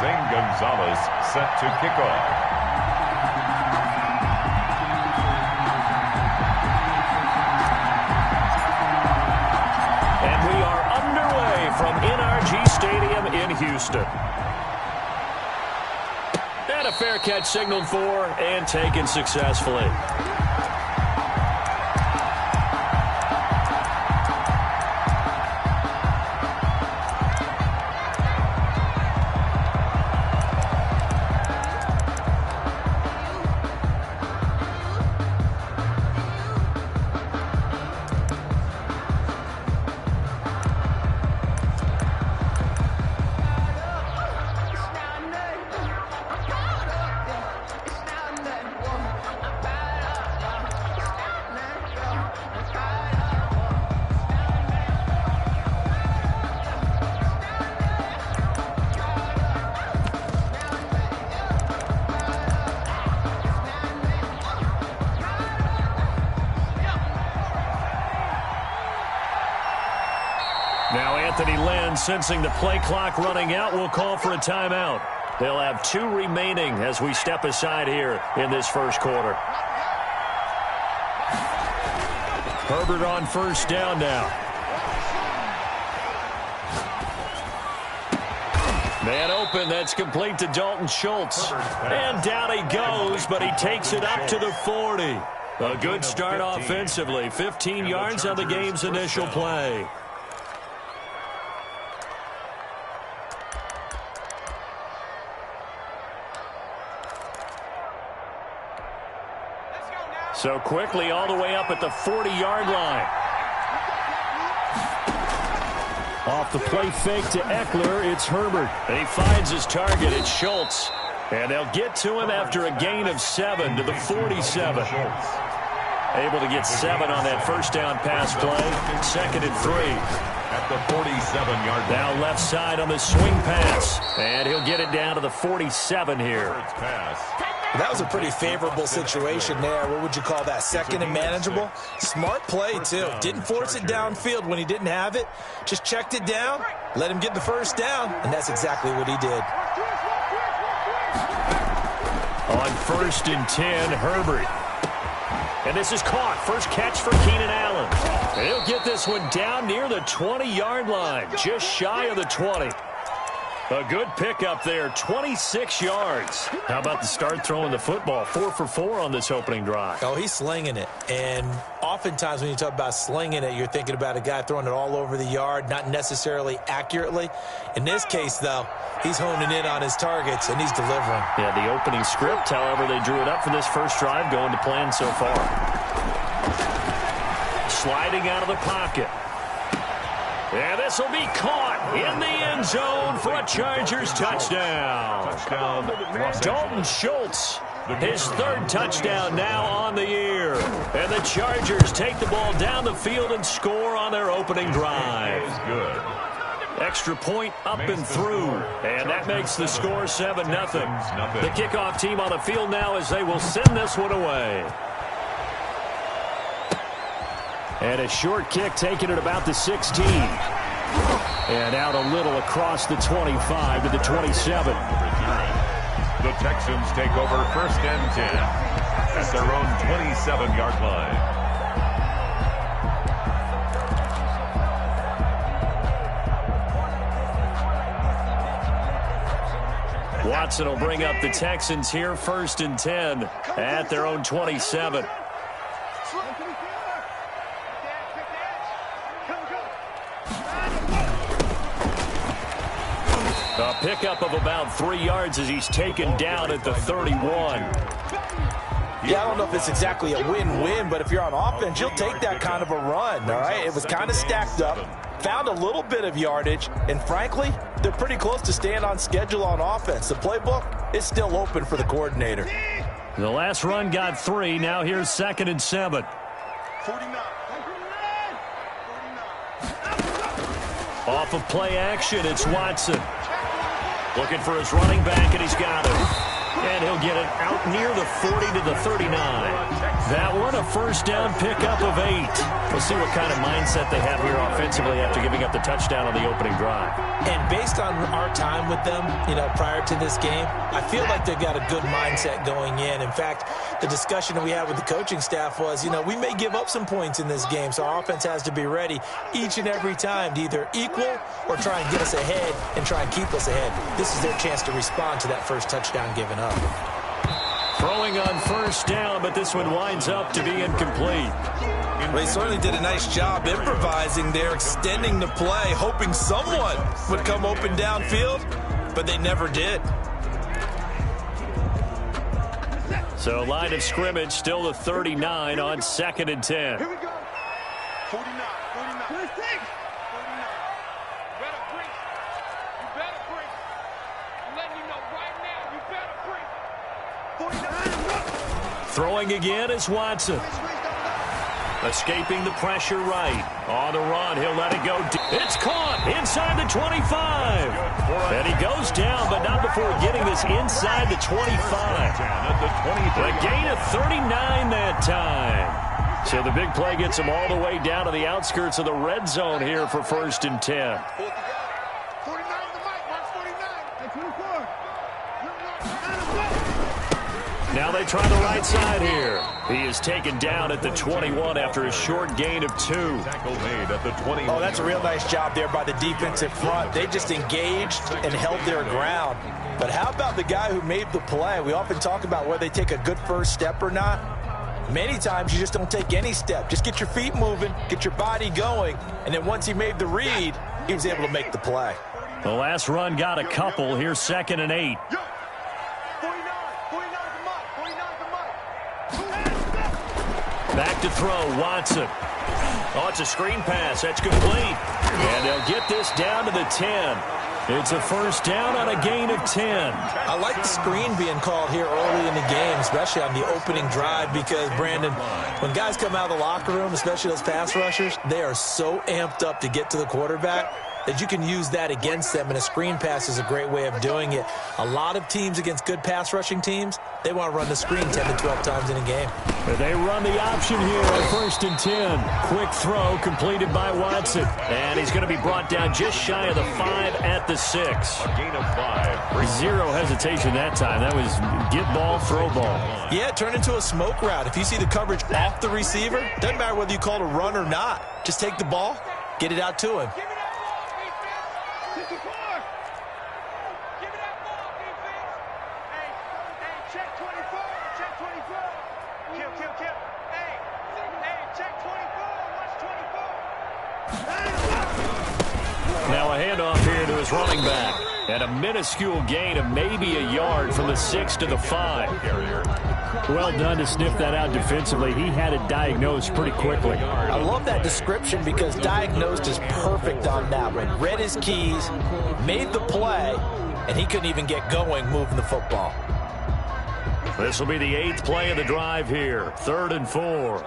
Zane Gonzalez set to kick off. And we are underway from NRG Stadium in Houston. And a fair catch signaled for and taken successfully. Now Anthony Lynn, sensing the play clock running out, will call for a timeout. They'll have 2 remaining as we step aside here in this first quarter. Herbert on first down now. Man open, that's complete to Dalton Schultz. And down he goes, but he takes it up to the 40. A good start offensively. 15 yards on the game's initial play. So quickly all the way up at the 40-yard line. Off the play fake to Eckler, it's Herbert. And he finds his target, it's Schultz. And they'll get to him after a gain of 7 to the 47. Able to get 7 on that first down pass play. 2nd and 3. At the 47-yard line. Now left side on the swing pass. And he'll get it down to the 47 here. That was a pretty favorable situation there. What would you call that? 2nd and manageable? Smart play, too. Didn't force it downfield when he didn't have it. Just checked it down, let him get the first down, and that's exactly what he did. On 1st and 10, Herbert. And this is caught. First catch for Keenan Allen. And he'll get this one down near the 20-yard line, just shy of the 20. A good pickup there, 26 yards. How about the start throwing the football? 4 for 4 on this opening drive. Oh, he's slinging it. And oftentimes when you talk about slinging it, you're thinking about a guy throwing it all over the yard, not necessarily accurately. In this case, though, he's honing in on his targets, and he's delivering. Yeah, the opening script, however, they drew it up for this first drive, going to plan so far. Sliding out of the pocket. And this will be caught in the end zone for a Chargers touchdown. Dalton Schultz, his 3rd touchdown now on the year. And the Chargers take the ball down the field and score on their opening drive. Extra point up and through. And that makes the score 7-0. The kickoff team on the field now as they will send this one away. And a short kick taken at about the 16. And out a little across the 25 to the 27. The Texans take over 1st and 10 at their own 27-yard line. Watson will bring up the Texans here, 1st and 10 at their own 27. A pickup of about 3 yards as he's taken down at the 31. Yeah, I don't know if it's exactly a win-win, but if you're on offense, you'll take that kind of a run, all right? It was kind of stacked up, found a little bit of yardage, and frankly, they're pretty close to staying on schedule on offense. The playbook is still open for the coordinator. The last run got 3. Now here's 2nd and 7. Off of play action, it's Watson. Looking for his running back, and he's got him. And he'll get it out near the 40 to the 39. That one, a first down pickup of 8. We'll see what kind of mindset they have here offensively after giving up the touchdown on the opening drive. And based on our time with them, prior to this game, I feel like they've got a good mindset going in. In fact, the discussion that we had with the coaching staff was, we may give up some points in this game, so our offense has to be ready each and every time to either equal or try and get us ahead and try and keep us ahead. This is their chance to respond to that first touchdown given up. Throwing on first down, but this one winds up to be incomplete. Well, he certainly did a nice job improvising there, extending the play, hoping someone would come open downfield, but they never did. So line of scrimmage still the 39 on 2nd and 10. Here we go. 49. 49. 49. You better break. I'm letting you know right now, you better break. 49. Throwing again is Watson. Escaping the pressure right. On the run, he'll let it go. It's caught inside the 25. And he goes down, but not before getting this inside the 25. A gain of 39 that time. So the big play gets him all the way down to the outskirts of the red zone here for 1st and 10. 49 to the mic, Mark 49. 24. Now they try the right side here. He is taken down at the 21 after a short gain of 2. Tackle made at the 20. Oh, that's a real nice job there by the defensive front. They just engaged and held their ground. But how about the guy who made the play? We often talk about whether they take a good first step or not. Many times you just don't take any step. Just get your feet moving, get your body going, and then once he made the read, he was able to make the play. The last run got a couple. Here's 2nd and 8. Back to throw, Watson. Oh, it's a screen pass. That's complete. And they'll get this down to the 10. It's a first down on a gain of 10. I like the screen being called here early in the game, especially on the opening drive, because, Brandon, when guys come out of the locker room, especially those pass rushers, they are so amped up to get to the quarterback that you can use that against them, and a screen pass is a great way of doing it. A lot of teams against good pass rushing teams, they want to run the screen 10 to 12 times in a game. They run the option here on 1st and 10. Quick throw completed by Watson. And he's going to be brought down just shy of the 5 at the 6. A gain of 5. Zero hesitation that time. That was get ball, throw ball. Yeah, it turned into a smoke route. If you see the coverage off the receiver, doesn't matter whether you call it a run or not. Just take the ball, get it out to him. Now a handoff here to his running back. And a minuscule gain of maybe a yard from the 6 to the 5. Well done to sniff that out defensively. He had it diagnosed pretty quickly. I love that description because diagnosed is perfect on that one. Read his keys, made the play, and he couldn't even get going moving the football. This will be the 8th play of the drive here. 3rd and 4.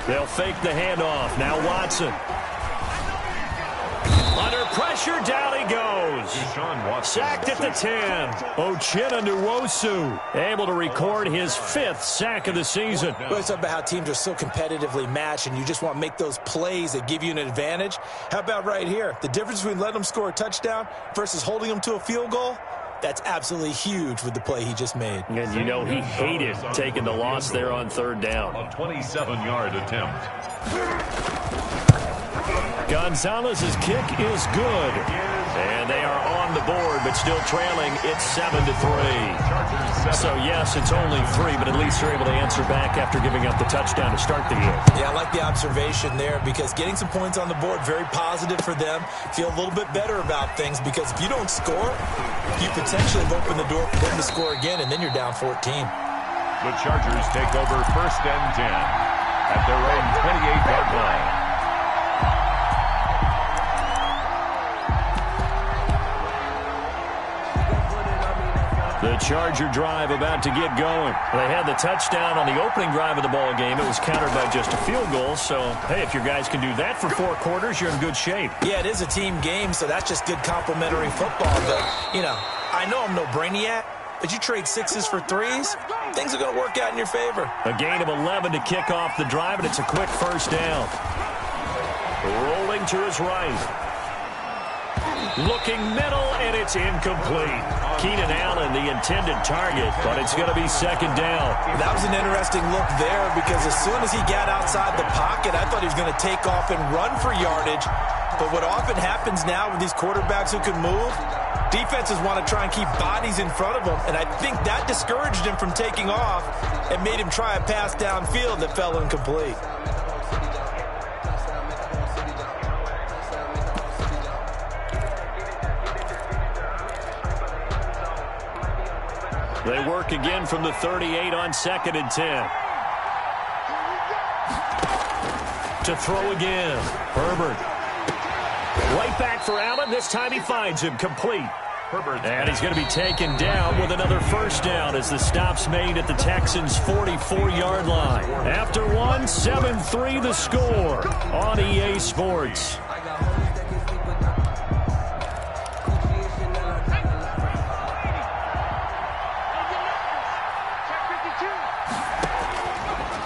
They'll fake the handoff. Now Watson. Under pressure, down he goes. Sacked at the 10. Uchenna Nwosu able to record his 5th sack of the season. Well, it's about how teams are so competitively matched, and you just want to make those plays that give you an advantage. How about right here? The difference between letting them score a touchdown versus holding them to a field goal? That's absolutely huge with the play he just made. And you know he hated taking the loss there on 3rd down. A 27-yard attempt. Gonzalez's kick is good. And they are on the board, but still trailing. It's 7-3. So, yes, it's only 3, but at least they're able to answer back after giving up the touchdown to start the game. Yeah, I like the observation there because getting some points on the board, very positive for them. Feel a little bit better about things because if you don't score, you potentially have opened the door for them to score again, and then you're down 14. The Chargers take over 1st and 10 at their own 28-yard line. The Charger drive about to get going. They had the touchdown on the opening drive of the ball game. It was countered by just a field goal. So, hey, if your guys can do that for 4 quarters, you're in good shape. Yeah, it is a team game, so that's just good complimentary football. But, I know I'm no brainiac, but you trade 6s for 3s, things are going to work out in your favor. A gain of 11 to kick off the drive, and it's a quick first down. Rolling to his right. Looking middle, and it's incomplete. Keenan Allen, the intended target, but it's going to be second down. That was an interesting look there because as soon as he got outside the pocket, I thought he was going to take off and run for yardage. But what often happens now with these quarterbacks who can move, defenses want to try and keep bodies in front of them, and I think that discouraged him from taking off and made him try a pass downfield that fell incomplete. They work again from the 38 on 2nd and 10. To throw again. Herbert. Right back for Allen. This time he finds him complete. Herbert. And he's going to be taken down with another first down as the stop's made at the Texans' 44-yard line. After one, 7-3 the score on EA Sports.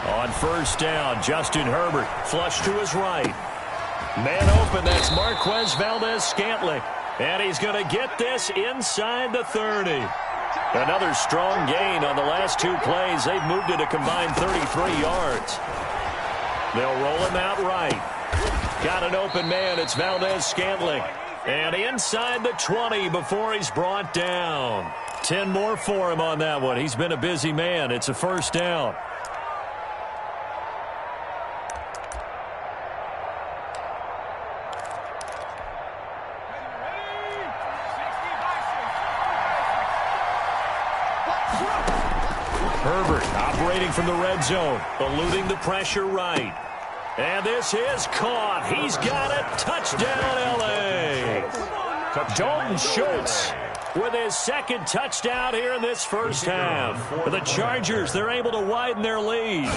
On first down, Justin Herbert, flush to his right. Man open, that's Marquez Valdez-Scantling. And he's going to get this inside the 30. Another strong gain on the last two plays. They've moved it a combined 33 yards. They'll roll him out right. Got an open man, it's Valdez-Scantling. And inside the 20 before he's brought down. 10 more for him on that one. He's been a busy man. It's a first down. Herbert operating from the red zone, eluding the pressure right. And this is caught. He's got it. Touchdown, L.A. Dalton Schultz with his second touchdown here in this first half. For the Chargers, they're able to widen their lead.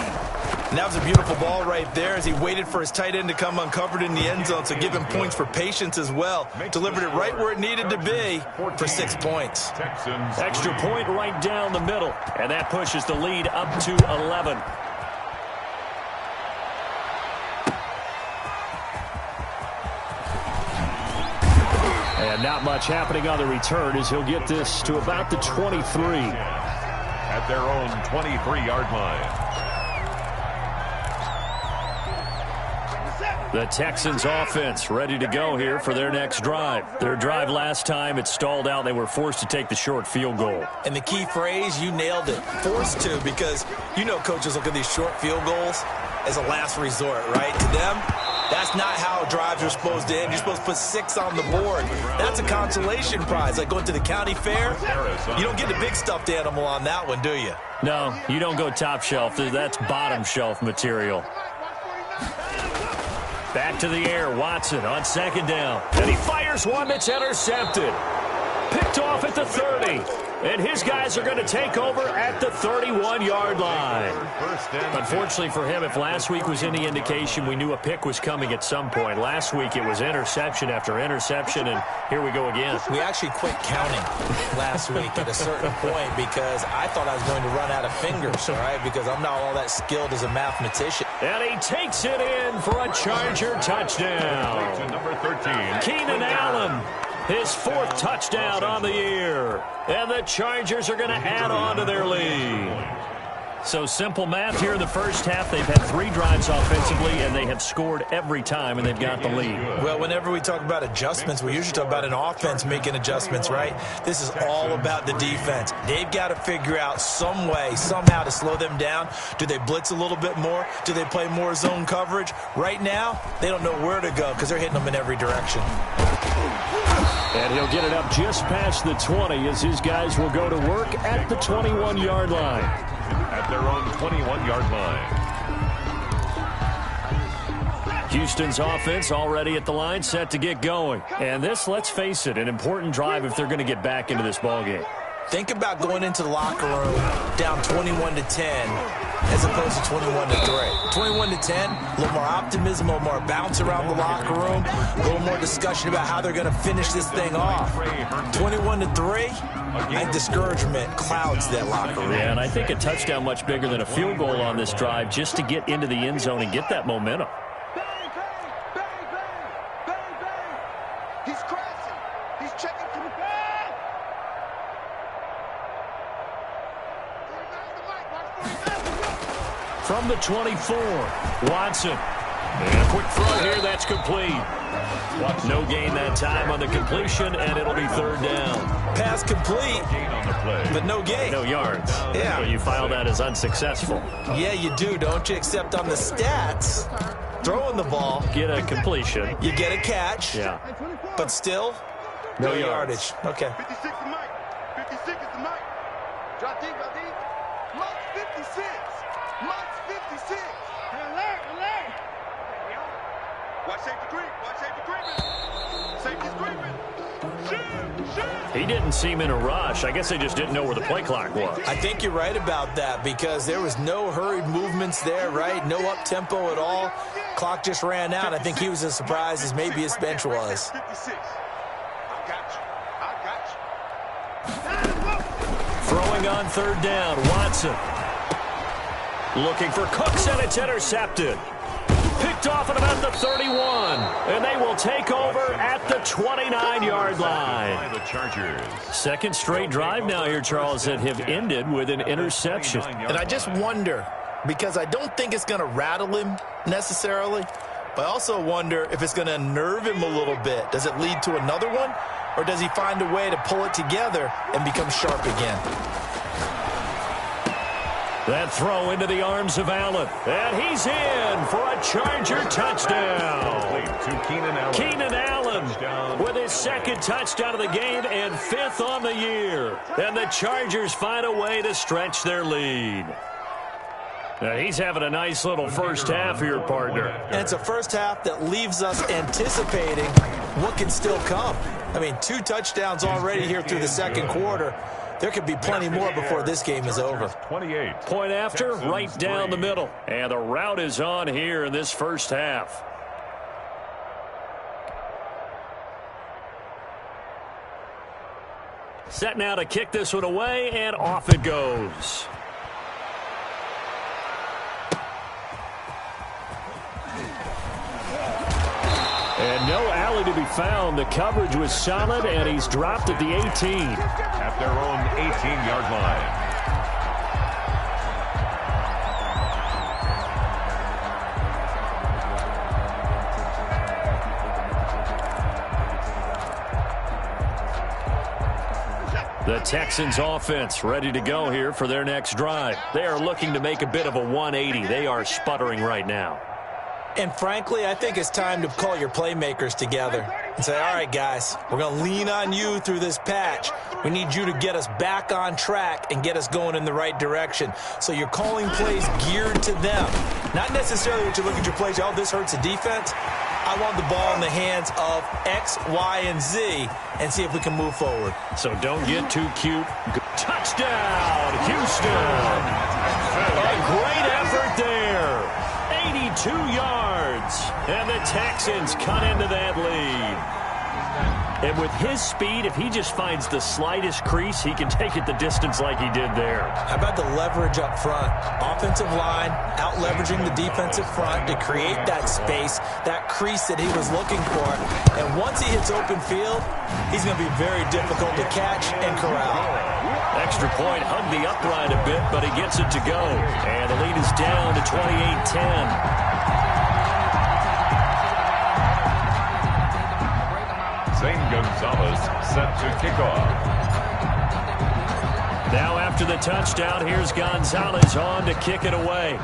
And that was a beautiful ball right there as he waited for his tight end to come uncovered in the end zone, so give him points for patience as well. Delivered it right where it needed to be for 6 points. Extra point right down the middle, and that pushes the lead up to 11. And not much happening on the return as he'll get this to about the 23. At their own 23-yard line. The Texans offense ready to go here for their next drive. Their drive last time, it stalled out. They were forced to take the short field goal. And the key phrase, you nailed it, forced to, because you know coaches look at these short field goals as a last resort, right? To them, that's not how drives are supposed to end. You're supposed to put 6 on the board. That's a consolation prize, like going to the county fair. You don't get the big stuffed animal on that one, do you? No, you don't go top shelf. That's bottom shelf material. Back to the air, Watson on second down. And he fires one that's intercepted. Picked off at the 30. And his guys are going to take over at the 31-yard line. Unfortunately for him, if last week was any indication, we knew a pick was coming at some point. Last week it was interception after interception, and here we go again. We actually quit counting last week at a certain point because I thought I was going to run out of fingers, all right, because I'm not all that skilled as a mathematician. And he takes it in for a Charger touchdown. Number 13. Keenan Allen. His 4th touchdown on the year. And the Chargers are going to add on to their lead. So simple math here in the first half. They've had 3 drives offensively, and they have scored every time, and they've got the lead. Well, whenever we talk about adjustments, we usually talk about an offense making adjustments, right? This is all about the defense. They've got to figure out some way, somehow to slow them down. Do they blitz a little bit more? Do they play more zone coverage? Right now, they don't know where to go because they're hitting them in every direction. And he'll get it up just past the 20 as his guys will go to work at the 21-yard line. At their own 21-yard line. Houston's offense already at the line, set to get going. And this, let's face it, an important drive if they're going to get back into this ballgame. Think about going into the locker room down 21-10 as opposed to 21-3. 21-10, a little more optimism, a little more bounce around the locker room, a little more discussion about how they're going to finish this thing off. 21-3, I think discouragement clouds that locker room. Yeah, and I think a touchdown much bigger than a field goal on this drive just to get into the end zone and get that momentum. He's crashing. He's checking for the ball. From the 24, Watson. And a quick throw here, that's complete. No gain that time on the completion, and it'll be third down. Pass complete, but no gain. No yards. Yeah. So you file that as unsuccessful. Yeah, you do, don't you? Except on the stats, throwing the ball, Get a completion. you get a catch, Yeah. but still, No no yards. yardage. Okay. 56 is Mike. 56 is the Mike. Drop deep, drop deep. Mike's 56. Mike's 56. Alert, alert. Watch safety creep. Watch safety creeping. Safety's creeping. Shoot. He didn't seem in a rush. I guess they just didn't know where the play clock was. I think you're right about that because there was no hurried movements there, right? No up-tempo at all. Clock just ran out. I think he was as surprised as maybe his bench was. 56. I got you. I got you. Throwing on third down, Watson. Looking for Cooks, and it's intercepted. Picked off at about the 31, and they will take over at the 29-yard line. The Chargers. Second straight drive now here, Charles, that have ended with an interception. And I just wonder, because I don't think it's going to rattle him necessarily, but I also wonder if it's going to unnerve him a little bit. Does it lead to another one, or does he find a way to pull it together and become sharp again? That throw into the arms of Allen, and he's in for a Charger touchdown. To Keenan Allen. Keenan Allen with his second touchdown of the game and fifth on the year. And the Chargers find a way to stretch their lead. Now, he's having a nice little first half here, partner. And it's a first half that leaves us anticipating what can still come. I mean, 2 touchdowns already here through the second quarter. There could be plenty more before this game is over. 28. Point after, right down the middle. And the route is on here in this first half. Set now to kick this one away, and off it goes. And no alley to be found. The coverage was solid, and he's dropped at the 18. At their own 18-yard line. The Texans offense ready to go here for their next drive. They are looking to make a bit of a 180. They are sputtering right now. And frankly, I think it's time to call your playmakers together and say, all right, guys, we're going to lean on you through this patch. We need you to get us back on track and get us going in the right direction. So you're calling plays geared to them. Not necessarily what you look at your plays, oh, this hurts the defense. I want the ball in the hands of X, Y, and Z and see if we can move forward. So don't get too cute. Touchdown, Houston. A great effort there. 82 yards. And the Texans cut into that lead. And with his speed, if he just finds the slightest crease, he can take it the distance like he did there. How about the leverage up front? Offensive line out-leveraging the defensive front to create that space, that crease that he was looking for. And once he hits open field, he's going to be very difficult to catch and corral. Extra point, hugged the upright a bit, but he gets it to go. And the lead is down to 28-10. Zane Gonzalez set to kick off. Now after the touchdown, here's Gonzalez on to kick it away.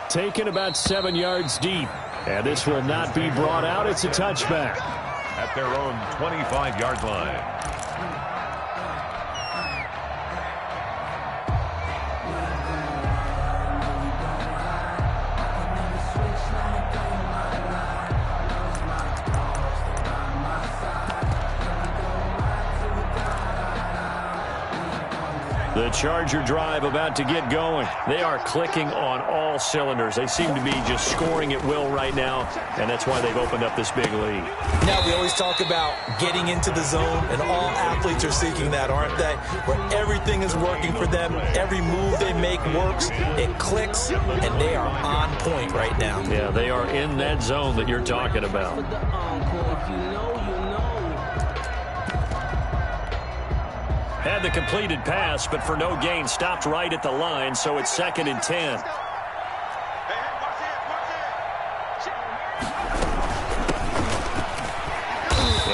Taken about 7 yards deep. And this will not be brought out. It's a touchback. At their own 25-yard line. The Charger drive about to get going. They are clicking on all cylinders. They seem to be just scoring at will right now, and that's why they've opened up this big lead. Now, we always talk about getting into the zone, and all athletes are seeking that, aren't they? Where everything is working for them, every move they make works, it clicks, and they are on point right now. Yeah, they are in that zone that you're talking about. Had the completed pass, but for no gain, stopped right at the line, so it's 2nd and 10.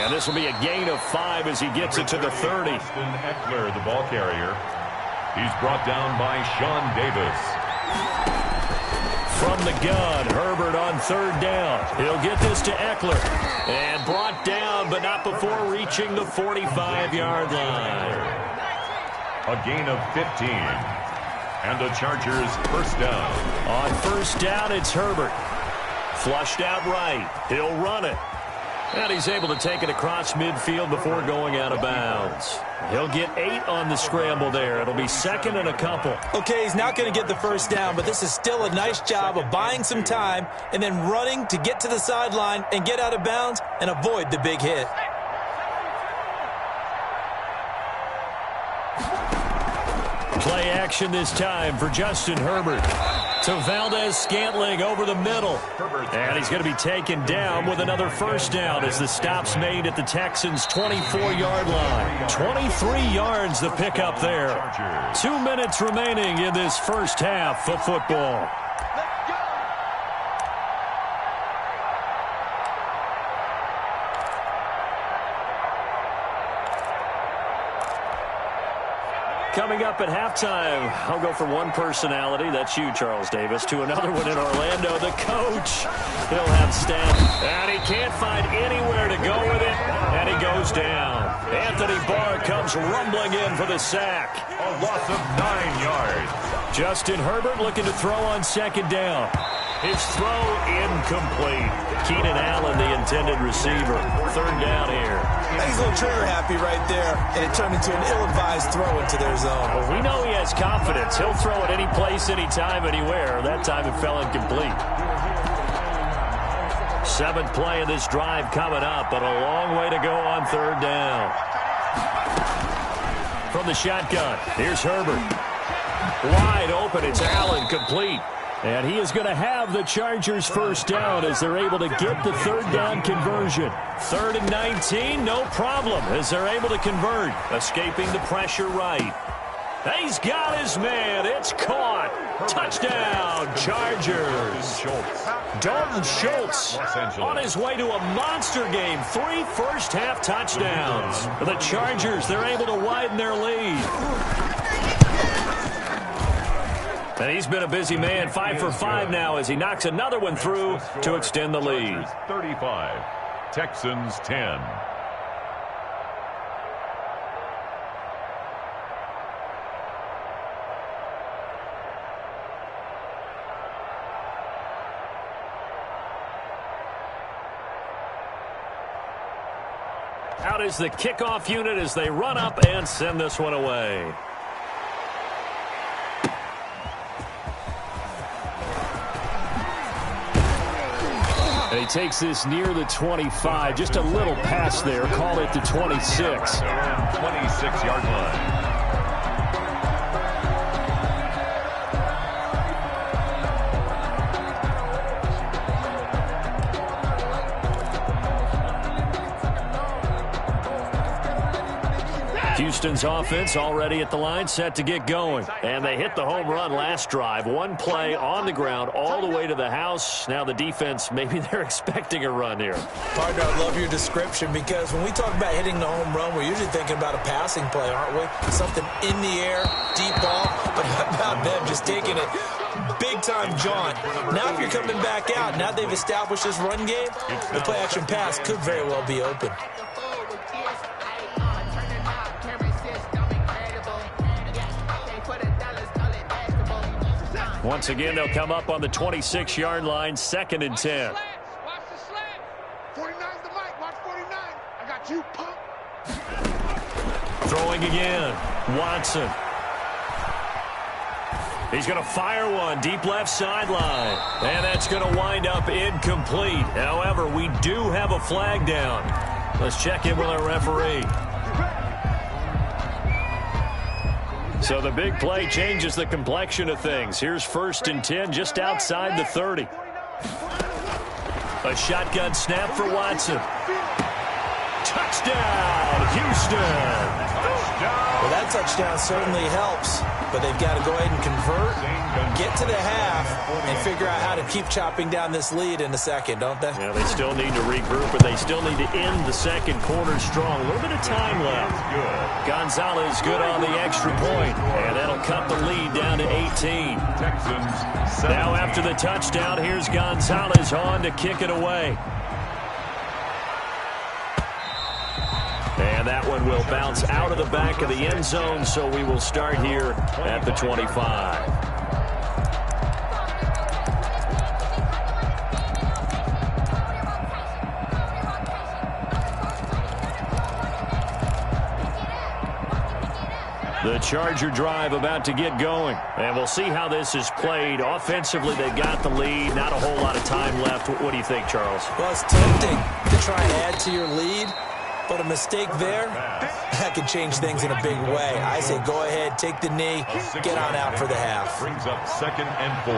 And this will be a gain of 5 as he gets it to the 30. Eckler, the ball carrier. He's brought down by Sean Davis. From the gun, Herbert on 3rd down. He'll get this to Eckler. And brought down, but not before reaching the 45-yard line. A gain of 15. And the Chargers first down. On 1st down, it's Herbert. Flushed out right. He'll run it. And he's able to take it across midfield before going out of bounds. He'll get 8 on the scramble there. It'll be 2nd and a couple. Okay, he's not going to get the 1st down, but this is still a nice job of buying some time and then running to get to the sideline and get out of bounds and avoid the big hit. Play action this time for Justin Herbert. To Valdez-Scantling over the middle. And he's going to be taken down with another 1st down as the stop's made at the Texans' 24-yard line. 23 yards the pickup there. 2 minutes remaining in this first half of football. Coming up at halftime, I'll go from one personality, that's you, Charles Davis, to another one in Orlando, the coach. He'll have Stan, and he can't find anywhere to go with it, and he goes down. Anthony Barr comes rumbling in for the sack. A loss of 9 yards. Justin Herbert looking to throw on 2nd down. His throw incomplete. Keenan Allen, the intended receiver. 3rd down here. He's a little trigger happy right there, and it turned into an ill-advised throw into their zone. Well, we know he has confidence. He'll throw it any place, anytime, anywhere. That time it fell incomplete. 7th play of this drive coming up, but a long way to go on 3rd down. From the shotgun, here's Herbert. Wide open, it's Allen, complete. And he is going to have the Chargers' 1st down as they're able to get the 3rd down conversion. 3rd and 19, no problem as they're able to convert. Escaping the pressure right. He's got his man. It's caught. Touchdown, Chargers. Dalton Schultz on his way to a monster game. 3 first-half touchdowns. The Chargers, they're able to widen their lead. And he's been a busy man, 5 for 5 now as he knocks another one through to extend the lead. 35, Texans 10. Out is the kickoff unit as they run up and send this one away. And he takes this near the 25. Just a little pass there. Call it the 26. 26-yard line. Houston's offense already at the line, set to get going. And they hit the home run last drive. One play on the ground all the way to the house. Now the defense, maybe they're expecting a run here. Partner, I love your description because when we talk about hitting the home run, we're usually thinking about a passing play, aren't we? Something in the air, deep ball. But how about them just taking it big-time jaunt? Now if you're coming back out, now they've established this run game, the play-action pass could very well be open. Once again, they'll come up on the 26-yard line, 2nd and 10. Watch the slant. 49's the mic. Watch 49. I got you, punk. Throwing again. Watson. He's going to fire one deep left sideline. And that's going to wind up incomplete. However, we do have a flag down. Let's check in with our referee. So the big play changes the complexion of things. Here's 1st and 10 just outside the 30. A shotgun snap for Watson. Touchdown, Houston. Well, that touchdown certainly helps, but they've got to go ahead and convert, get to the half, and figure out how to keep chopping down this lead in the second, don't they? Yeah, they still need to regroup, but they still need to end the second quarter strong. A little bit of time left. Gonzalez good on the extra point, and that'll cut the lead down to 18. Now after the touchdown, here's Gonzalez on to kick it away. And that one will bounce out of the back of the end zone, so we will start here at the 25. The Charger drive about to get going. And we'll see how this is played. Offensively, they got the lead. Not a whole lot of time left. What do you think, Charles? Well, it's tempting to try and add to your lead. But a mistake there, that could change things in a big way. I say go ahead, take the knee, get on out for the half. Brings up 2nd and 4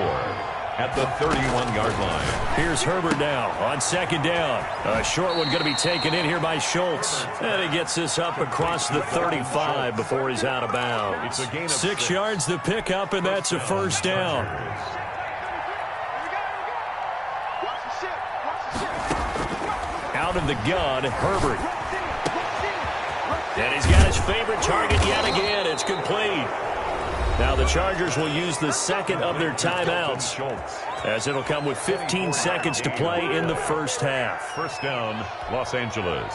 at the 31-yard line. Here's Herbert now on 2nd down. A short one going to be taken in here by Schultz. And he gets this up across the 35 before he's out of bounds. 6 yards the pickup, and that's a 1st down. Out of the gun, Herbert. And he's got his favorite target yet again. It's complete. Now the Chargers will use the second of their timeouts, as it'll come with 15 seconds to play in the first half. 1st down, Los Angeles.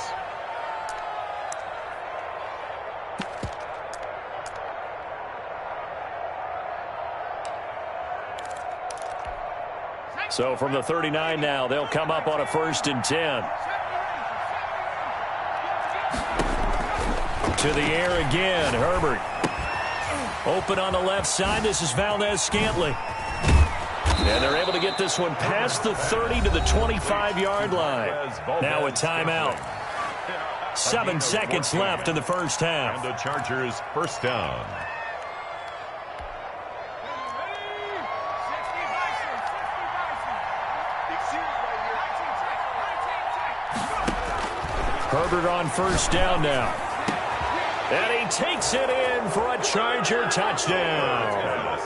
So from the 39 now, they'll come up on a 1st and 10. To the air again, Herbert. Open on the left side. This is Valdez-Scantling. And they're able to get this one past the 30 to the 25-yard line. Now a timeout. 7 seconds left in the first half. And the Chargers 1st down. Herbert on 1st down now. And he takes it in for a Charger touchdown.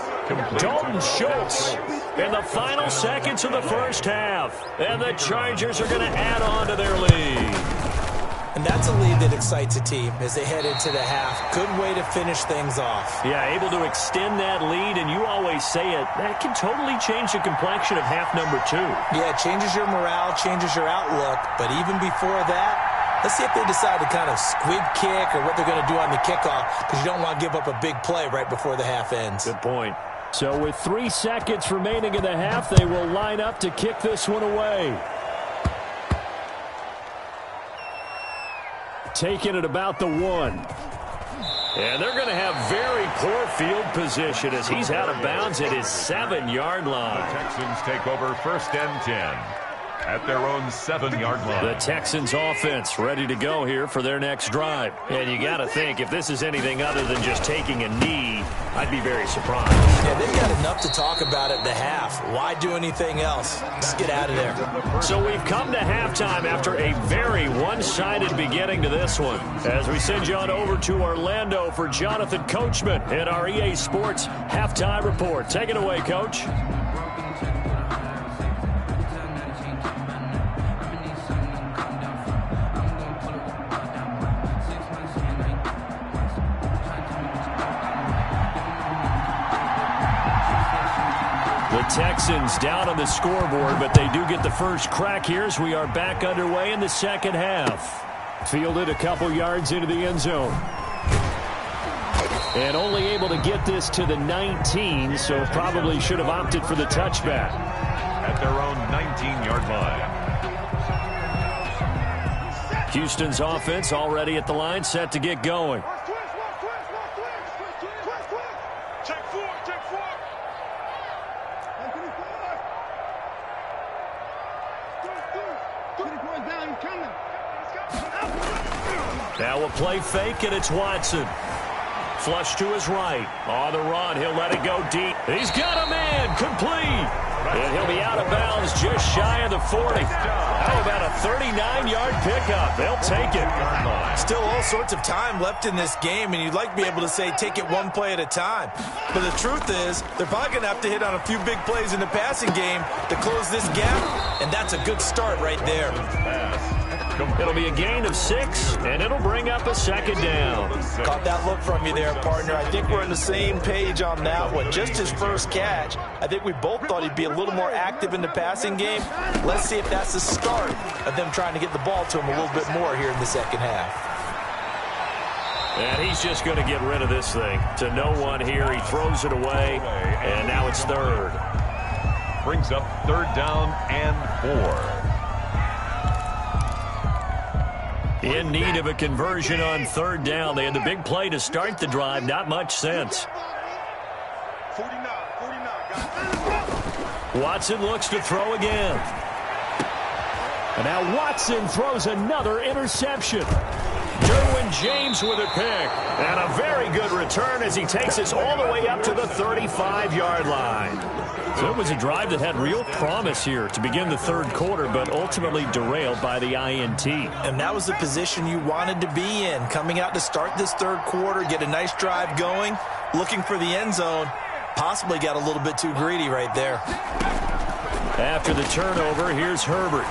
Dalton Schultz in the final seconds of the first half. And the Chargers are going to add on to their lead. And that's a lead that excites a team as they head into the half. Good way to finish things off. Yeah, able to extend that lead, and you always say it, that can totally change the complexion of half number 2. Yeah, it changes your morale, changes your outlook. But even before that, let's see if they decide to kind of squib kick or what they're going to do on the kickoff, because you don't want to give up a big play right before the half ends. Good point. So with 3 seconds remaining in the half, they will line up to kick this one away. Taking it about the 1. And they're going to have very poor field position as he's out of bounds at his 7-yard line. The Texans take over 1st and 10 at their own 7-yard line. The Texans offense ready to go here for their next drive. And you got to think, if this is anything other than just taking a knee, I'd be very surprised. Yeah, they've got enough to talk about at the half. Why do anything else? Just get out of there. So we've come to halftime after a very one-sided beginning to this one. As we send you on over to Orlando for Jonathan Coachman in our EA Sports Halftime Report. Take it away, Coach. Texans down on the scoreboard, but they do get the first crack here as we are back underway in the second half. Fielded a couple yards into the end zone. And only able to get this to the 19, so probably should have opted for the touchback. At their own 19-yard line. Houston's offense already at the line, set to get going. Now a play fake, and it's Watson. Flush to his right. On the run, he'll let it go deep. He's got a man, complete. And he'll be out of bounds just shy of the 40. How about a 39-yard pickup? They'll take it. Still all sorts of time left in this game, and you'd like to be able to say take it one play at a time. But the truth is, they're probably going to have to hit on a few big plays in the passing game to close this gap, and that's a good start right there. It'll be a gain of 6, and it'll bring up a second down. Caught that look from you there, partner. I think we're on the same page on that one. Just his first catch, I think we both thought he'd be a little more active in the passing game. Let's see if that's the start of them trying to get the ball to him a little bit more here in the second half. And he's just going to get rid of this thing. To no one here, he throws it away, and now it's third. Brings up third down and 4. In need of a conversion on third down. They had the big play to start the drive. Not much sense. 49, Watson looks to throw again. And now Watson throws another interception. Derwin James with a pick. And a very good return as he takes us all the way up to the 35-yard line. So it was a drive that had real promise here to begin the third quarter, but ultimately derailed by the INT. And that was the position you wanted to be in, coming out to start this third quarter, get a nice drive going, looking for the end zone. Possibly got a little bit too greedy right there. After the turnover, here's Herbert.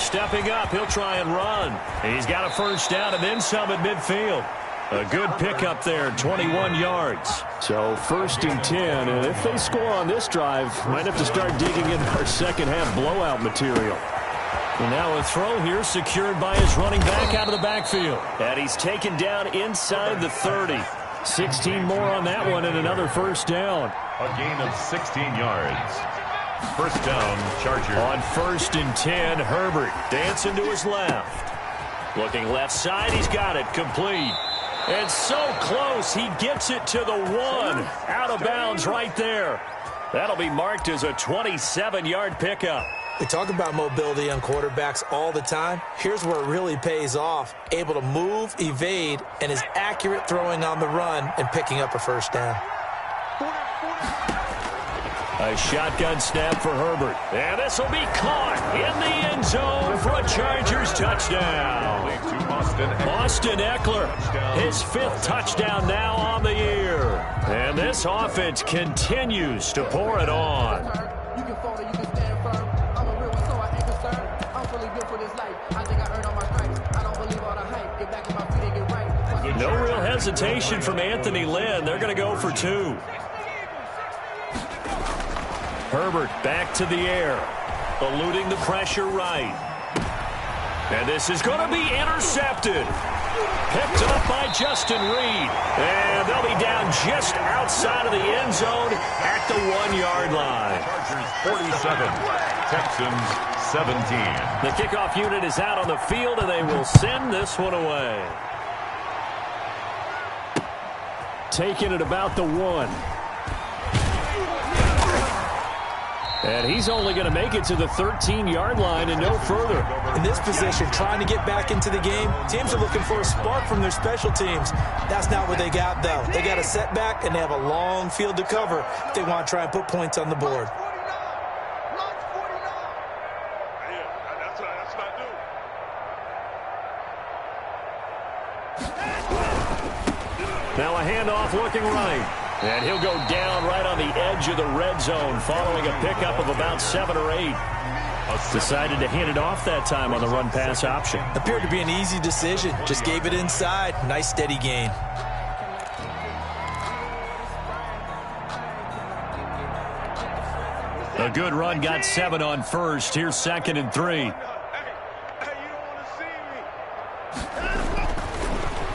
Stepping up, he'll try and run. He's got a first down and then some at midfield. A good pickup there, 21 yards. So 1st and 10, and if they score on this drive, might have to start digging in our second half blowout material. And now a throw here secured by his running back out of the backfield. And he's taken down inside the 30. 16 more on that one and another first down. A gain of 16 yards. First down, Chargers. On 1st and 10, Herbert dancing to his left. Looking left side, he's got it, complete. And so close, he gets it to the 1. Out of bounds right there. That'll be marked as a 27-yard pickup. We talk about mobility on quarterbacks all the time. Here's where it really pays off. Able to move, evade, and is accurate throwing on the run and picking up a first down. A shotgun snap for Herbert. And this will be caught in the end zone for a Chargers touchdown. Austin Eckler, his 5th touchdown now on the year. And this offense continues to pour it on. You can fall, you can stand firm. I'm a real one, so I ain't concerned. I'm fully built for this life. I think I earned all my stripes. I don't believe all the hype. Get back on my feet and get right. No real hesitation from Anthony Lynn. They're going to go for 2. Herbert back to the air, eluding the pressure right. And this is going to be intercepted. Picked up by Justin Reed. And they'll be down just outside of the end zone at the 1-yard line. Chargers 47, Texans 17. The kickoff unit is out on the field, and they will send this one away. Taking it about the 1. And he's only going to make it to the 13-yard line and no further. In this position, trying to get back into the game, teams are looking for a spark from their special teams. That's not what they got, though. They got a setback, and they have a long field to cover if they want to try and put points on the board. Now a handoff looking right. And he'll go down right on the edge of the red zone following a pickup of about 7 or 8. Decided to hand it off that time on the run-pass option. Appeared to be an easy decision. Just gave it inside. Nice, steady gain. A good run, got 7 on first. Here's 2nd and 3.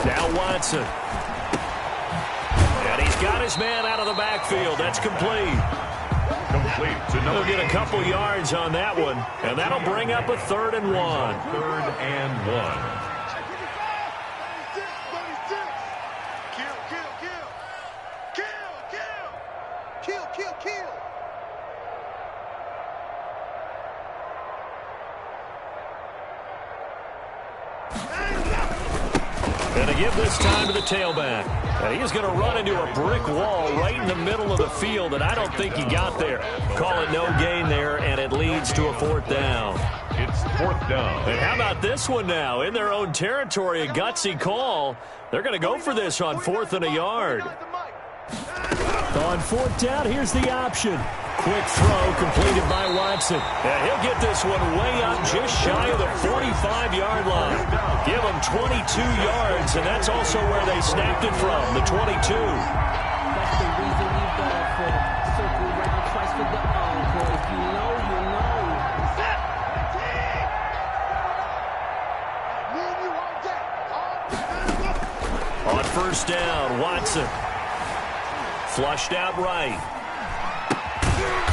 Now Watson. And he's got his man out of the backfield. That's complete. He'll get a couple yards on that one, and that'll bring up a 3rd and 1. 3rd and 1. And to give this time to the tailback. And he's going to run into a brick wall right in the middle of the field, and I don't think he got there. Call it no gain there, and it leads to a 4th down. It's 4th down. And how about this one now? In their own territory, a gutsy call. They're going to go for this on 4th and a yard. On 4th down, here's the option. Quick throw completed by Watson. And he'll get this one way up just shy of the 45-yard line. Give him 22 yards, and that's also where they snapped it from, the 22. That's the reason we ball for. Circle round twice for the encore. If you know, you know. On 1st down, Watson. Flushed out right.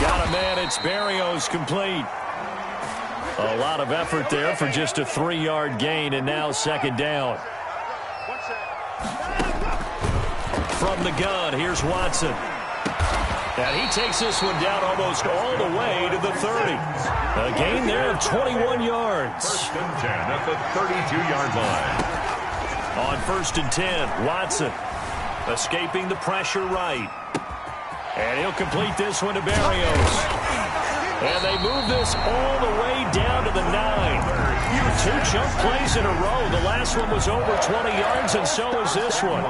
Got a man, it's Berrios complete. A lot of effort there for just a 3-yard gain, and now 2nd down. From the gun, here's Watson. And he takes this one down almost all the way to the 30. A gain there of 21 yards. 1st and 10 at the 32-yard line. On 1st and 10, Watson escaping the pressure right. And he'll complete this one to Berrios. And they move this all the way down to the 9. 2 jump plays in a row. The last one was over 20 yards, and so is this one.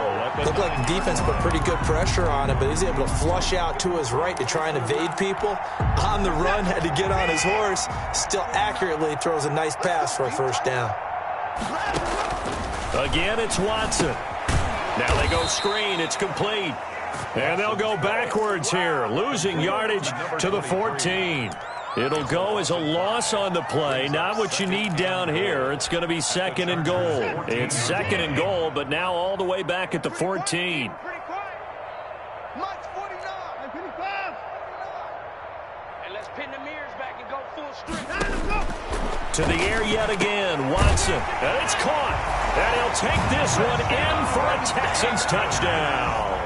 Looked like the defense put pretty good pressure on him, but he's able to flush out to his right to try and evade people. On the run, had to get on his horse. Still accurately throws a nice pass for a 1st down. Again, it's Watson. Now they go screen. It's complete. And they'll go backwards here, losing yardage to the 14. It'll go as a loss on the play. Not what you need down here. It's going to be 2nd and goal. It's 2nd and goal, but now all the way back at the 14. To the air yet again, Watson. And it's caught. And he'll take this one in for a Texans touchdown.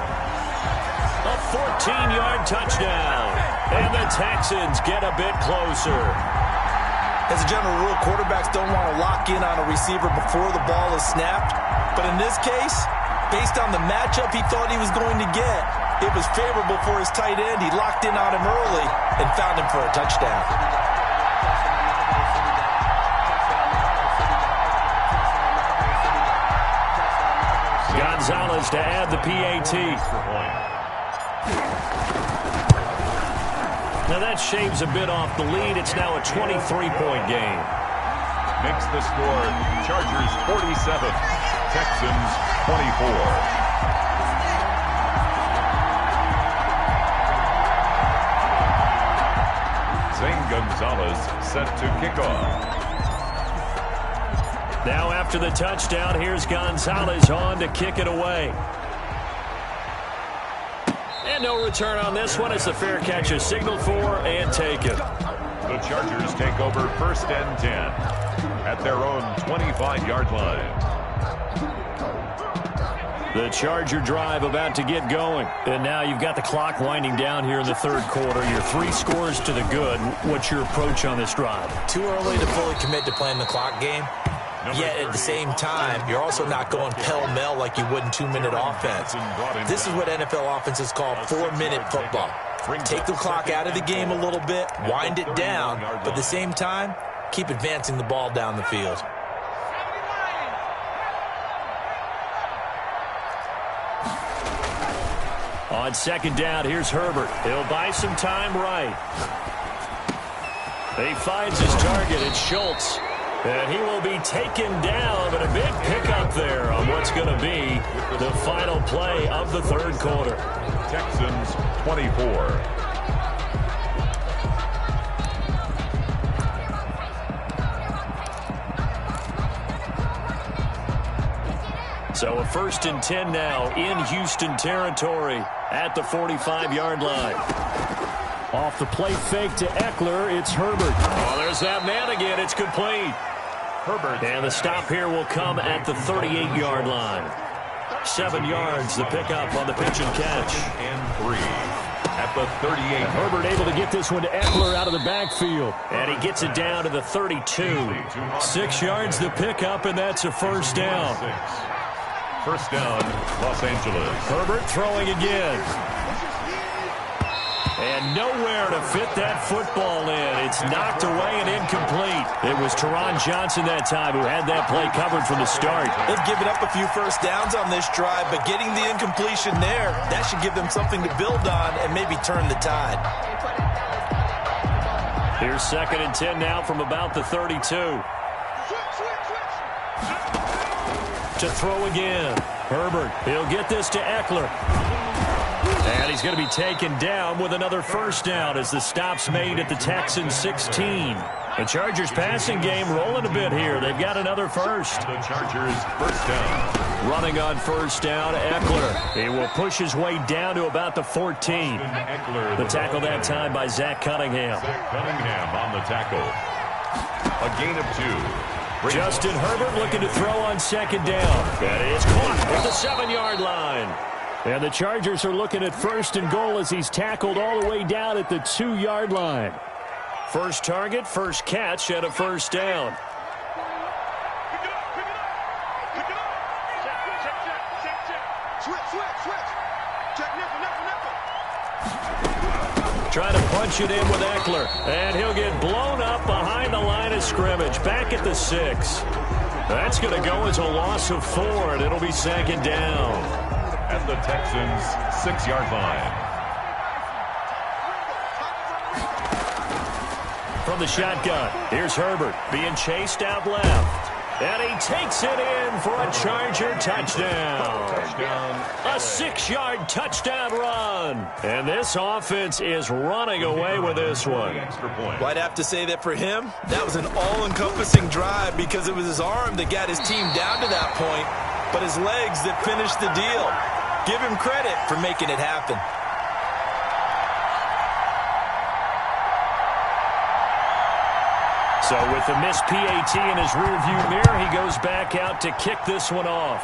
A 14-yard touchdown. And the Texans get a bit closer. As a general rule, quarterbacks don't want to lock in on a receiver before the ball is snapped. But in this case, based on the matchup he thought he was going to get, it was favorable for his tight end. He locked in on him early and found him for a touchdown. Gonzalez to add the PAT. Now that shaves a bit off the lead. It's now a 23-point game. Makes the score Chargers 47, Texans 24. Zane Gonzalez set to kick off. Now after the touchdown, here's Gonzalez on to kick it away. And no return on this one as the fair catch is signaled for and taken. The Chargers take over 1st and 10 at their own 25-yard line. The Charger drive about to get going. And now you've got the clock winding down here in the 3rd quarter. You're 3 scores to the good. What's your approach on this drive? Too early to fully commit to playing the clock game. Yet at the same time, you're also not going pell-mell like you would in 2-minute offense. This is what NFL offenses call 4-minute football. Take the clock out of the game a little bit, wind it down, but at the same time, keep advancing the ball down the field. On 2nd down, here's Herbert. He'll buy some time right. He finds his target. It's Schultz. And he will be taken down, but a big pickup there on what's going to be the final play of the 3rd quarter. Texans 24. So a 1st and 10 now in Houston territory at the 45-yard line. Off the play fake to Eckler, it's Herbert. Oh, there's that man again. It's complete. Herbert. And the stop here will come at the 38-yard line. 7 yards, the pickup on the pitch and catch. And 3 at the 38. Herbert able to get this one to Eckler out of the backfield. And he gets it down to the 32. 6 yards, the pickup, and that's a 1st down. First down, Los Angeles. Herbert throwing again. And nowhere to fit that football in. It's knocked away and incomplete. It was Teron Johnson that time who had that play covered from the start. They've given up a few first downs on this drive, but getting the incompletion there, that should give them something to build on and maybe turn the tide. Here's 2nd and 10 now from about the 32. To throw again. Herbert, he'll get this to Eckler. And he's going to be taken down with another first down as the stop's made at the Texans 16. The Chargers passing game rolling a bit here. They've got another first. The Chargers first down. Running on first down, Eckler. He will push his way down to about the 14. Eckler, the tackle that time by Zach Cunningham. Zach Cunningham on the tackle. A gain of 2. Justin Herbert looking to throw on 2nd down. And it is caught at the 7-yard line. And the Chargers are looking at 1st and goal as he's tackled all the way down at the 2-yard line. First target, first catch, and a first down. Trying to punch it in with Eckler. And he'll get blown up behind the line of scrimmage. Back at the 6. That's going to go as a loss of 4, and it'll be 2nd down. At the Texans' 6-yard line. From the shotgun, here's Herbert being chased out left. And he takes it in for a Charger touchdown. A 6-yard touchdown run. And this offense is running away with this one. Well, I'd have to say that for him, that was an all-encompassing drive because it was his arm that got his team down to that point, but his legs that finished the deal. Give him credit for making it happen. So with the missed PAT in his rearview mirror, he goes back out to kick this one off.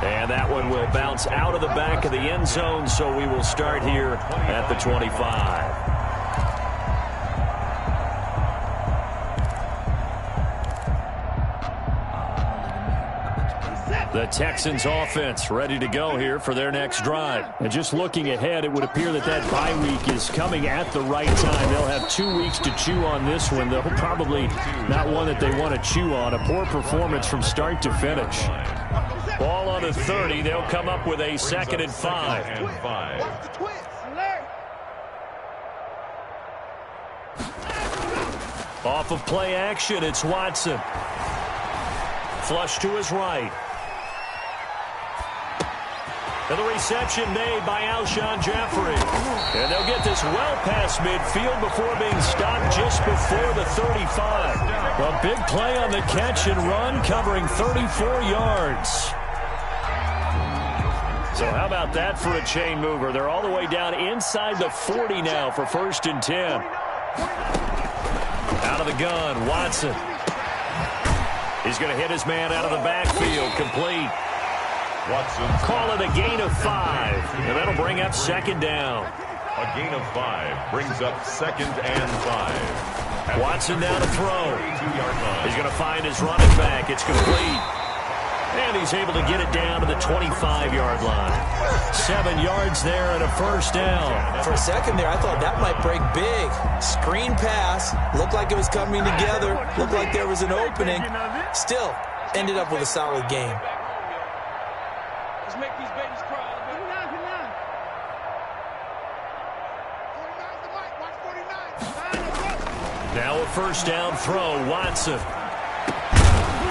And that one will bounce out of the back of the end zone, so we will start here at the 25. The Texans offense ready to go here for their next drive. And just looking ahead, it would appear that that bye week is coming at the right time. They'll have 2 weeks to chew on this one. They'll probably not one that they want to chew on. A poor performance from start to finish. Ball on the 30. They'll come up with a 2nd and 5. Off of play action, it's Watson. Flush to his right. And the reception made by Alshon Jeffrey. And they'll get this well past midfield before being stopped just before the 35. A big play on the catch and run, covering 34 yards. So how about that for a chain mover? They're all the way down inside the 40 now for 1st and 10. Out of the gun, Watson. He's going to hit his man out of the backfield, complete. Watson. Call it a gain of 5, and that'll bring up 2nd down. A gain of 5 brings up 2nd and 5. Watson now to throw. He's going to find his running back. It's complete. And he's able to get it down to the 25-yard line. 7 yards there and a first down. For a second there, I thought that might break big. Screen pass. Looked like it was coming together. Looked like there was an opening. Still, ended up with a solid game. Let's make these babies cry. Now a first down throw, Watson.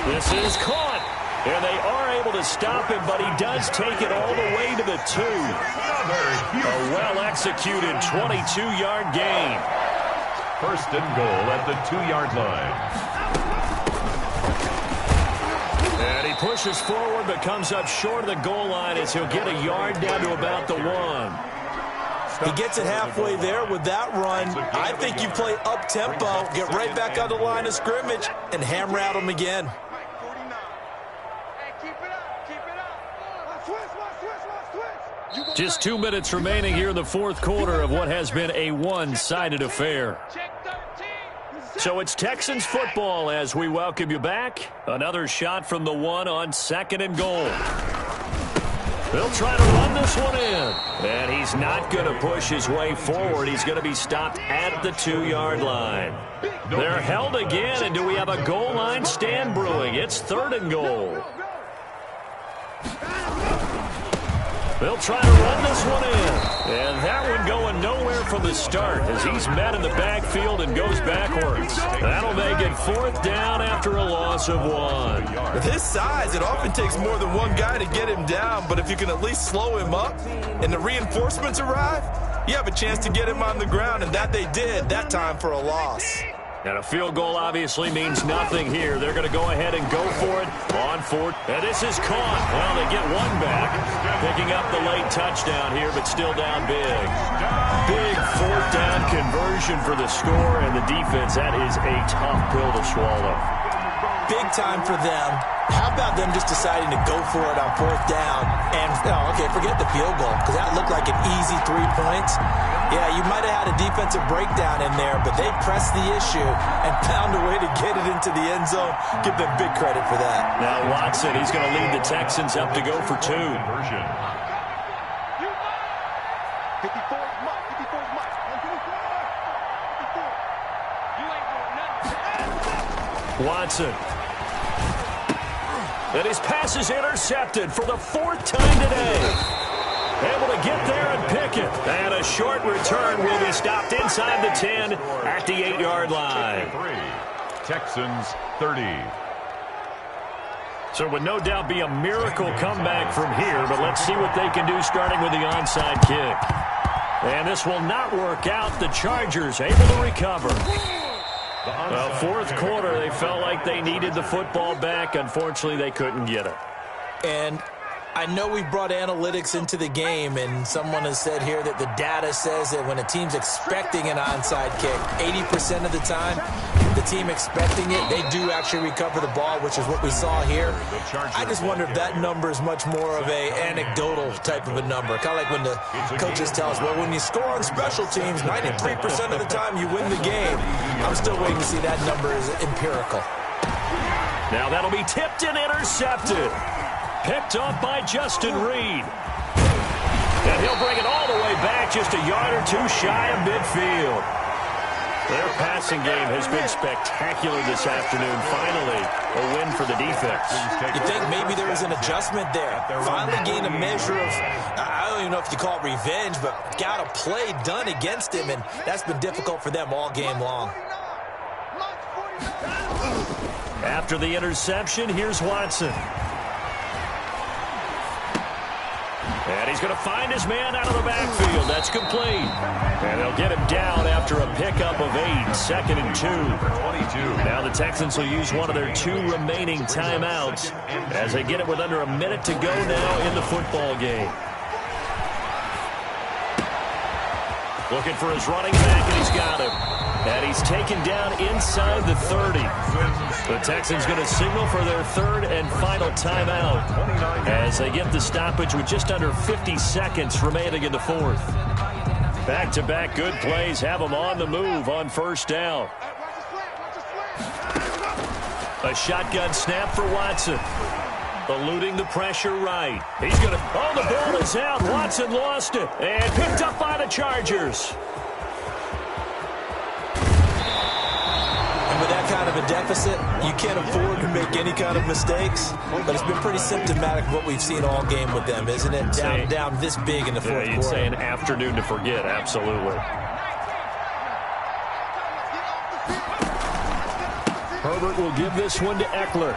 This is caught. And they are able to stop him, but he does take it all the way to the 2. A well-executed 22-yard gain. 1st and goal at the 2-yard line. And he pushes forward, but comes up short of the goal line as he'll get a yard down to about the 1. He gets it halfway there with that run. I think you play up-tempo, get right back on the line of scrimmage, and hammer at him again. Just 2 minutes remaining here in the 4th quarter of what has been a one-sided affair. So it's Texans football as we welcome you back. Another shot from the one on 2nd and goal. They'll try to run this one in. And he's not going to push his way forward. He's going to be stopped at the 2-yard line. They're held again, and do we have a goal line stand brewing? It's 3rd and goal. They'll try to run this one in. And that one going nowhere from the start as he's met in the backfield and goes backwards. That'll make it 4th down after a loss of 1. With his size, it often takes more than one guy to get him down, but if you can at least slow him up and the reinforcements arrive, you have a chance to get him on the ground, and that they did that time for a loss. And a field goal obviously means nothing here. They're going to go ahead and go for it on 4th. And this is caught. Well, they get one back. Picking up the late touchdown here, but still down big. Big 4th down conversion for the score, and the defense, that is a tough pill to swallow. Big time for them. How about them just deciding to go for it on 4th down? And, okay, forget the field goal, because that looked like an easy 3 points. Yeah, you might have had a defensive breakdown in there, but they pressed the issue and found a way to get it into the end zone. Give them big credit for that. Now Watson, he's going to lead the Texans up to go for 2. Watson. And his pass is intercepted for the 4th time today. Able to get there and pick it. And a short return will be stopped inside the 10 at the 8-yard line. Texans 30. So it would no doubt be a miracle comeback from here, but let's see what they can do starting with the onside kick. And this will not work out. The Chargers able to recover. Well, 4th quarter, they felt like they needed the football back. Unfortunately, they couldn't get it. And I know we brought analytics into the game, and someone has said here that the data says that when a team's expecting an onside kick, 80% of the time, the team expecting it, they do actually recover the ball, which is what we saw here. I just wonder if that number is much more of a anecdotal type of a number. Kind of like when the coaches tell us, well, when you score on special teams, 93% of the time you win the game. I'm still waiting to see that number is empirical. Now that'll be tipped and intercepted. Picked up by Justin Reed. And he'll bring it all the way back just a yard or 2 shy of midfield. Their passing game has been spectacular this afternoon. Finally, a win for the defense. You think maybe there was an adjustment there. Finally gained a measure of, I don't even know if you call it revenge, but got a play done against him, and that's been difficult for them all game long. After the interception, here's Watson. And he's going to find his man out of the backfield. That's complete. And they'll get him down after a pickup of 8, 2nd and 2. 22. Now the Texans will use one of their 2 remaining timeouts as they get it with under a minute to go now in the football game. Looking for his running back, and he's got him. And he's taken down inside the 30. The Texans going to signal for their 3rd and final timeout as they get the stoppage with just under 50 seconds remaining in the 4th. Back-to-back good plays have them on the move on 1st down. A shotgun snap for Watson. Eluding the pressure right. He's going to... Oh, the ball is out. Watson lost it. And picked up by the Chargers. And with that kind of a deficit, you can't afford to make any kind of mistakes. But it's been pretty symptomatic of what we've seen all game with them, isn't it? Down this big in the 4th quarter. You'd say an afternoon to forget. Absolutely. Herbert will give this one to Eckler.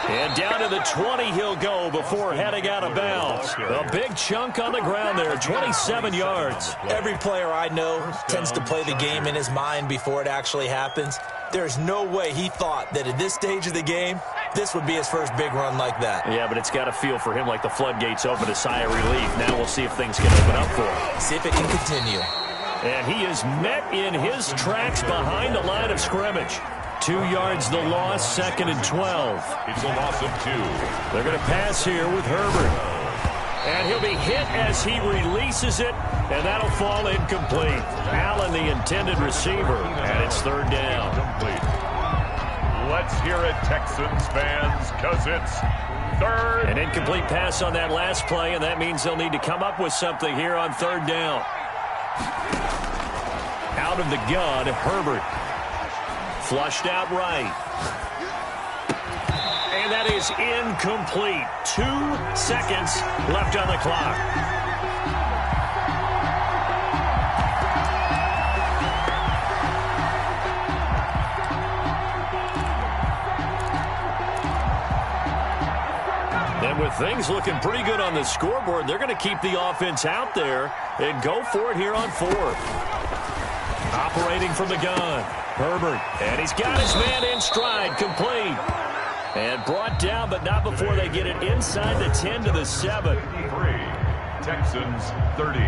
And down to the 20 he'll go before heading out of bounds. A big chunk on the ground there, 27 yards. Every player I know tends to play the game in his mind before it actually happens. There's no way he thought that at this stage of the game, this would be his first big run like that. Yeah, but it's got to feel for him like the floodgates open, a sigh of relief. Now we'll see if things can open up for him. See if it can continue. And he is met in his tracks behind the line of scrimmage. 2 yards the loss, 2nd and 12. It's a loss of 2. They're going to pass here with Herbert. And he'll be hit as he releases it, and that'll fall incomplete. Allen, the intended receiver, and it's third down. Let's hear it, Texans fans, because it's third. An incomplete pass on that last play, and that means they'll need to come up with something here on third down. Out of the gun, Herbert. Flushed out right. And that is incomplete. 2 seconds left on the clock. And with things looking pretty good on the scoreboard, they're going to keep the offense out there and go for it here on fourth. Operating from the gun, Herbert. And he's got his man in stride, complete. And brought down, but not before they get it inside the 10 to the 7. 3, Texans 30.